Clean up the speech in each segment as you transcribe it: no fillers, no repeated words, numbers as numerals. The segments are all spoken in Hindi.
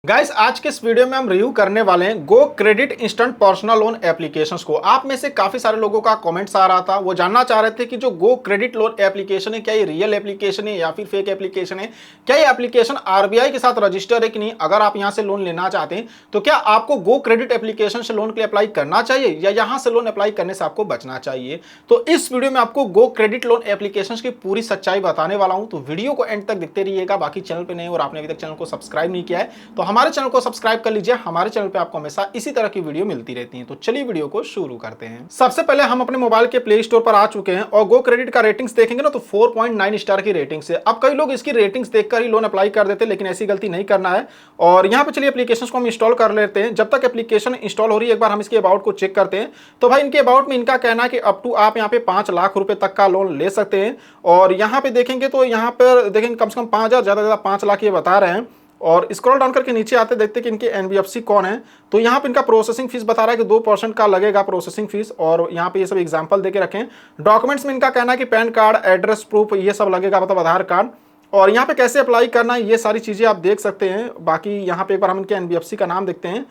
गाइस आज के इस वीडियो में हम रिव्यू करने वाले हैं go credit instant personal loan applications को। आप में से काफी सारे लोगों का कमेंट्स आ रहा था, वो जानना चाह रहे थे कि जो गो क्रेडिट लोन एप्लीकेशन है क्या ये रियल एप्लीकेशन है या फिर फेक एप्लीकेशन है, क्या ये एप्लीकेशन आरबीआई के साथ रजिस्टर है कि नहीं, अगर आप यहां से लोन लेना चाहते हैं तो क्या आपको गो क्रेडिट एप्लीकेशन से लोन के लिए अप्लाई करना चाहिए या यहां से लोन अप्लाई करने से आपको बचना चाहिए। तो इस वीडियो में आपको गो क्रेडिट लोन एप्लीकेशन की पूरी सच्चाई बताने वाला हूं, तो वीडियो को एंड तक देखते रहिएगा। बाकी चैनल पर नहीं और आपने अभी तक चैनल को सब्सक्राइब नहीं किया है तो हमारे चैनल को सब्सक्राइब कर लीजिए। हमारे चैनल पे आपको हमेशा इसी तरह की वीडियो मिलती रहती है। तो चलिए वीडियो को शुरू करते हैं। सबसे पहले हम अपने मोबाइल के प्ले स्टोर पर आ चुके हैं और गो क्रेडिट का रेटिंग्स देखेंगे ना तो 4.9 स्टार की रेटिंग्स है। अब कई लोग इसकी रेटिंग्स देखकर ही लोन अप्लाई कर देते हैं, लेकिन ऐसी गलती नहीं करना है। और यहाँ पे चलिए एप्लीकेशन को हम इंस्टॉल कर लेते हैं। जब तक एप्लीकेशन इंस्टॉल हो रही है एक बार हम इसके अबाउट को चेक करते हैं। तो भाई इनके अबाउट में इनका कहना है कि अप टू आप यहाँ पे 5 लाख रुपए तक का लोन ले सकते हैं। और यहाँ पे देखेंगे तो यहाँ पर देखेंगे कम से कम 5,000 ज्यादा 5 लाख ये बता रहे हैं। और स्क्रॉल डाउन करके नीचे आते देखते कि इनके एनबीएफसी कौन है। तो यहाँ पे इनका प्रोसेसिंग फीस बता रहा है कि 2% का लगेगा प्रोसेसिंग फीस। और यहाँ पे ये सब एग्जांपल देके रखें। डॉक्यूमेंट्स में इनका कहना है कि पैन कार्ड, एड्रेस प्रूफ ये सब लगेगा, मतलब आधार कार्ड। और यहाँ पे कैसे अप्लाई करना है ये सारी चीज़ें आप देख सकते हैं। बाकी यहाँ पे एक बार हम इनके एनबीएफसी का नाम देखते हैं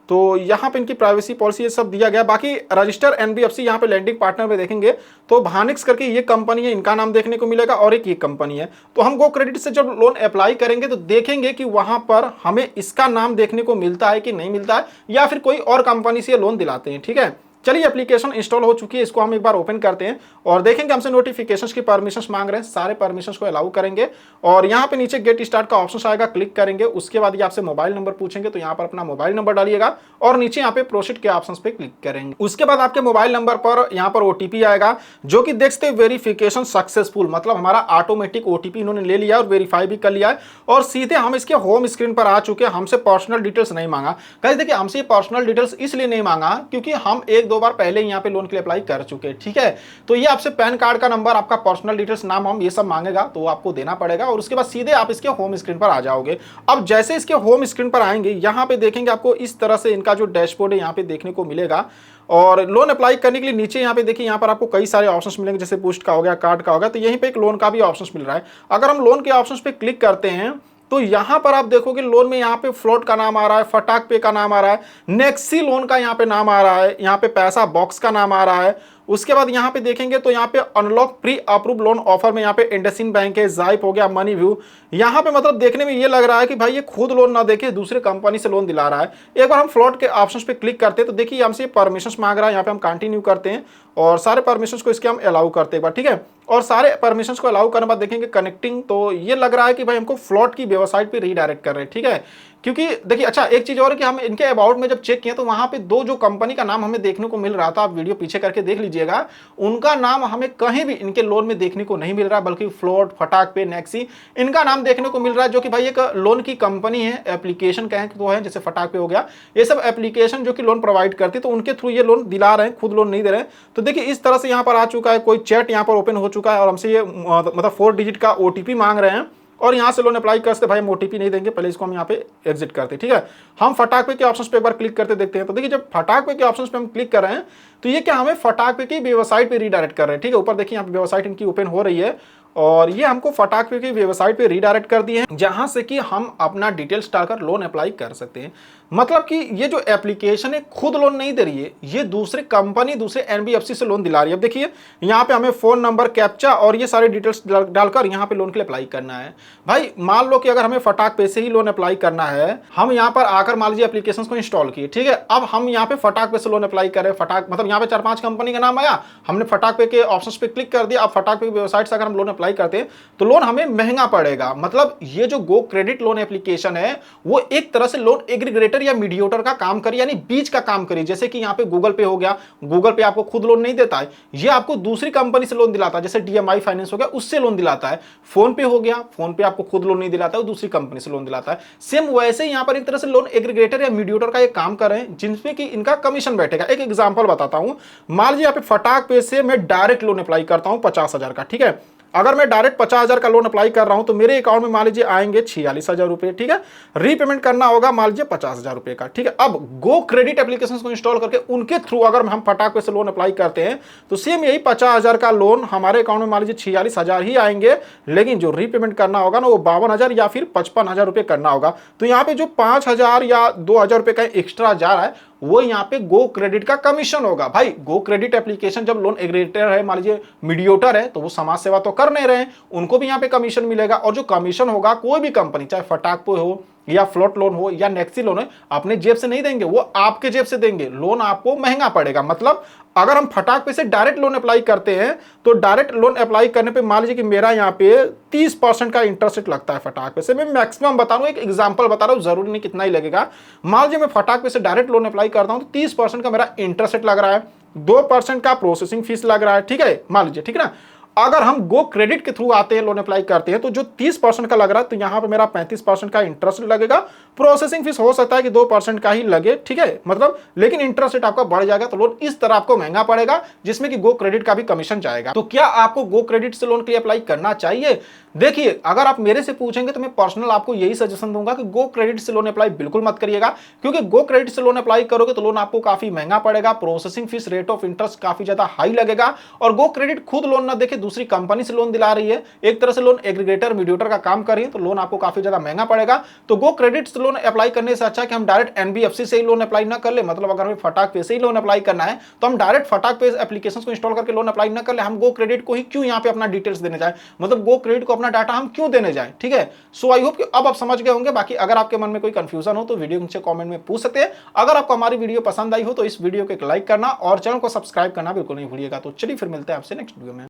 तो यहाँ पे इनकी प्राइवेसी पॉलिसी ये सब दिया गया। बाकी रजिस्टर एनबीएफसी यहाँ पे लैंडिंग पार्टनर में देखेंगे तो भानिक्स करके ये कंपनी है, इनका नाम देखने को मिलेगा और एक ये कंपनी है। तो हम गो क्रेडिट से जब लोन अप्लाई करेंगे तो देखेंगे कि वहां पर हमें इसका नाम देखने को मिलता है कि नहीं मिलता है या फिर कोई और कंपनी से लोन दिलाते हैं। ठीक है, चलिए एप्लीकेशन इंस्टॉल हो चुकी है, इसको हम एक बार ओपन करते हैं और देखेंगे हमसे नोटिफिकेशंस की परमिशंस मांग रहे हैं। सारे परमिशंस को अलाउ करेंगे और यहाँ पे नीचे गेट स्टार्ट का ऑप्शन आएगा, क्लिक करेंगे। उसके बाद ये आपसे मोबाइल नंबर पूछेंगे तो यहाँ पर अपना मोबाइल नंबर डालिएगा और नीचे यहाँ पे प्रोसीड के ऑप्शन पे क्लिक करेंगे। उसके बाद आपके मोबाइल नंबर पर यहाँ पर ओटीपी आएगा जो कि देखते वेरिफिकेशन सक्सेसफुल, मतलब हमारा ऑटोमेटिक ओटीपी इन्होंने ले लिया और वेरीफाई भी कर लिया है। और सीधे हम इसके होम स्क्रीन पर आ चुके हैं। हमसे पर्सनल डिटेल्स नहीं मांगा। गाइस देखिए हमसे पर्सनल डिटेल्स इसलिए नहीं मांगा क्योंकि हम 1-2 बार पहले यहाँ पे लोन के लिए अप्लाई कर चुके हैं। ठीक है, तो ये आपसे पैन कार्ड का नंबर, आपका पर्सनल डिटेल्स, नाम हम ये सब मांगेगा तो आपको देना पड़ेगा और उसके बाद सीधे आप इसके होम स्क्रीन पर आ जाओगे। अब जैसे इसके होम स्क्रीन पर आएंगे यहाँ पे देखेंगे आपको इस तरह से इनका जो डैशबोर्ड है यहाँ पे देखने को मिलेगा। और लोन अप्लाई करने के लिए नीचे यहाँ पे देखिए यहाँ पर आपको कई सारे ऑप्शंस मिलेंगे, जैसे बूस्ट का हो गया, कार्ड का हो गया। तो यहीं पे एक लोन का भी ऑप्शंस मिल रहा है। अगर हम लोन के ऑप्शंस पे क्लिक करते हैं तो यहां पर आप देखोगे लोन में यहाँ पे फ्लोट का नाम आ रहा है, फटाक पे का नाम आ रहा है, नेक्सी लोन का यहाँ पे नाम आ रहा है, यहाँ पे पैसा बॉक्स का नाम आ रहा है। उसके बाद यहाँ पे देखेंगे तो यहाँ पे unlock pre approve loan offer में यहाँ पे इंडसइंड बैंक है, जाइप हो गया, मनी व्यू। यहाँ पे मतलब देखने में ये लग रहा है कि भाई ये खुद लोन ना देके दूसरे कंपनी से लोन दिला रहा है। एक बार हम फ्लोट के ऑप्शंस पे क्लिक करते हैं तो देखिए हमसे परमिशंस मांग रहा है। यहाँ पे हम कंटिन्यू करते हैं और सारे परमिशंस को इसके हम अलाउ करते हैं एक बार। ठीक है, और सारे परमिशंस को अलाउ करने बाद देखेंगे कनेक्टिंग, तो ये लग रहा है कि भाई हमको फ्लॉट की वेबसाइट पे रीडायरेक्ट कर रहे हैं। ठीक है, क्योंकि देखिए अच्छा एक चीज और है कि हम इनके अबाउट में जब चेक किए तो वहां पे दो जो कंपनी का नाम हमें देखने को मिल रहा था, आप वीडियो पीछे करके देख लीजिएगा, उनका नाम हमें कहीं भी इनके लोन में देखने को नहीं मिल रहा, बल्कि फ्लोट, फटाक पे, नेक्सी इनका नाम देखने को मिल रहा है, जो कि भाई एक लोन की कंपनी है, एप्लीकेशन कहें तो है, जैसे फटाक पे हो गया, ये सब एप्लीकेशन जो कि लोन प्रोवाइड करती है तो उनके थ्रू ये लोन दिला रहे हैं, खुद लोन नहीं दे रहे हैं। तो देखिए इस तरह से यहाँ पर आ चुका है, कोई चैट यहाँ पर ओपन हो चुका है और हमसे ये मतलब 4 डिजिट का ओटीपी मांग रहे हैं और यहाँ से लोन अप्लाई करते भाई हम ओटीपी नहीं देंगे, पहले इसको हम यहाँ पे एग्जिट करते। ठीक है, हम फटाक पे के ऑप्शंस पे एक बार क्लिक करते देखते हैं। तो देखिए जब फटाक पे के ऑप्शंस पे हम क्लिक कर रहे हैं तो ये क्या हमें फटाक पे की वेबसाइट पे रीडायरेक्ट कर रहे हैं। ठीक है, ऊपर देखिए यहाँ पे वेबसाइट इनकी ओपन हो रही है और ये हमको फटाक पे की वेबसाइट पे रीडायरेक्ट कर दिए हैं, जहां से कि हम अपना डिटेल्स डालकर लोन अप्लाई कर सकते हैं। मतलब कि ये जो एप्लीकेशन है खुद लोन नहीं दे रही है, ये दूसरे कंपनी, दूसरे एनबीएफसी से लोन दिला रही है। अब देखिए यहाँ पे हमें फोन नंबर, कैप्चा और ये सारे डिटेल्स डालकर यहाँ पे लोन के लिए अप्लाई करना है। भाई मान लो कि अगर हमें फटाक पे से ही लोन अप्लाई करना है, हम यहाँ पर आकर मान लीजिए एप्लीकेशन को इंस्टॉल किए। ठीक है, अब हम यहाँ पे फटाक पे से लोन अप्लाई करें, फटाक मतलब यहाँ पे 4-5 कंपनी का नाम आया, हमने फटाक पे के ऑप्शन पे क्लिक कर दिया। अब फटाक पे की वेबसाइट से अगर हम लोन अप्लाई करते हैं तो लोन हमें महंगा पड़ेगा। मतलब ये जो गो क्रेडिट लोन एप्लीकेशन है वो एक तरह से लोन एग्रीगेटर या मीडिएटर का काम करे, यानी बीच का काम करे। जैसे कि यहाँ पे गूगल पे हो गया, गूगल पे आपको खुद लोन नहीं देता है, ये आपको दूसरी कंपनी से लोन दिलाता है, जैसे डीएमआई फाइनेंस हो गया उससे लोन दिलाता है। फोन पे हो गया, फोन पे आपको खुद लोन नहीं दिलाता है, दूसरी कंपनी से लोन दिलाता है। सेम वैसे ही यहाँ पर एक तरह से लोन एग्रीगेटर या मीडिएटर का एक काम कर रहे हैं, जिनमें कि इनका कमीशन बैठेगा। एक एग्जांपल बताता हूं, मान लीजिए यहाँ पे फटाक पे से मैं डायरेक्ट लोन अप्लाई करता हूं 50,000 का। ठीक है, अगर मैं डायरेक्ट 50,000 का लोन अप्लाई कर रहा हूं तो मेरे अकाउंट में मान लीजिए आएंगे 46,000 रुपए, ठीक है। रीपेमेंट करना होगा मान लीजिए 50,000 रुपए का, ठीक है। अब गो क्रेडिट एप्लीकेशन को इंस्टॉल करके उनके थ्रू अगर हम फटाक से लोन अप्लाई करते हैं तो सेम यही 50,000 का लोन हमारे अकाउंट में मान लीजिए 46,000 ही आएंगे, लेकिन जो रीपेमेंट करना होगा ना वो 52,000 या फिर 55,000 रुपए करना होगा। तो यहाँ पे जो 5,000 या 2,000 रुपए का एक्स्ट्रा जा रहा है वो यहाँ पे गो क्रेडिट का कमीशन होगा। भाई गो क्रेडिट एप्लीकेशन जब लोन एग्रीगेटर है, मान लीजिए मीडिएटर है, तो वो समाज सेवा तो कर नहीं रहे हैं, उनको भी यहाँ पे कमीशन मिलेगा। और जो कमीशन होगा कोई भी कंपनी, चाहे फटाक पे हो या फ्लोट लोन हो या नेक्सी लोन है, अपने जेब से नहीं देंगे, वो आपके जेब से देंगे। लोन आपको महंगा पड़ेगा। मतलब अगर हम फटाक पे से डायरेक्ट लोन अप्लाई करते हैं तो डायरेक्ट लोन अप्लाई करने पे मान लीजिए कि मेरा यहाँ पे 30% का इंटरेस्ट रेट लगता है फटाक पे से। मैं मैक्सिमम बता रहा हूँ, एक एग्जांपल बता रहा हूँ, जरूरी नहीं कितना ही लगेगा। मान लीजिए मैं फटाक पे से डायरेक्ट लोन अप्लाई करता हूँ तो 30% का मेरा इंटरेस्ट रेट लग रहा है, 2% का प्रोसेसिंग फीस लग रहा है, ठीक है, मान लीजिए, ठीक है ना। अगर हम गो क्रेडिट के थ्रू आते हैं, लोन अप्लाई करते हैं, तो जो 30% का लग रहा है तो यहां पे मेरा 35% का इंटरेस्ट लगेगा। प्रोसेसिंग फीस हो सकता है कि 2% का ही लगे, ठीक है, मतलब, लेकिन इंटरेस्ट रेट आपका बढ़ जाएगा तो लोन इस तरह आपको महंगा पड़ेगा, जिसमें कि गो क्रेडिट का भी कमीशन जाएगा। तो क्या आपको गो क्रेडिट से लोन के लिए अप्लाई करना चाहिए? देखिए, अगर आप मेरे से पूछेंगे तो मैं पर्सनल आपको यही सजेशन दूंगा कि गो क्रेडिट से लोन अप्लाई बिल्कुल मत करिएगा, क्योंकि गो क्रेडिट से लोन अप्लाई करोगे तो लोन आपको काफी महंगा पड़ेगा, processing fees, rate of interest काफी ज्यादा हाई लगेगा। और गो क्रेडिट खुद लोन ना देखे दूसरी कंपनी से लोन दिला रही है, एक तरह से लोन एग्रीगेटर मीडिएटर का काम कर रही है, तो लोन आपको काफी ज्यादा महंगा पड़ेगा। तो गो क्रेडिट से लोन अप्लाई करने से अच्छा है कि हम डायरेक्ट एनबीएफसी से ही लोन अप्लाई ना कर ले। मतलब अगर हमें फटाक पे से ही लोन अप्लाई करना है तो हम डायरेक्ट फटाक पे एप्लीकेशन को इंस्टॉल करके लोन अप्लाई ना कर ले, हम गो क्रेडिट को ही क्यों यहाँ पे अपना डिटेल्स देने जाए, मतलब गो क्रेडिट को अपना डाटा हम क्यों देने जाए, ठीक है। सो आई होप कि अब आप समझ गए होंगे। बाकी अगर आपके मन में कोई कंफ्यूजन हो तो वीडियो नीचे कमेंट में पूछ सकते हैं। अगर आपको हमारी वीडियो पसंद आई हो तो इस वीडियो को एक लाइक करना और चैनल को सब्सक्राइब करना बिल्कुल नहीं भूलिएगा। तो चलिए फिर मिलते हैं आपसे नेक्स्ट वीडियो में।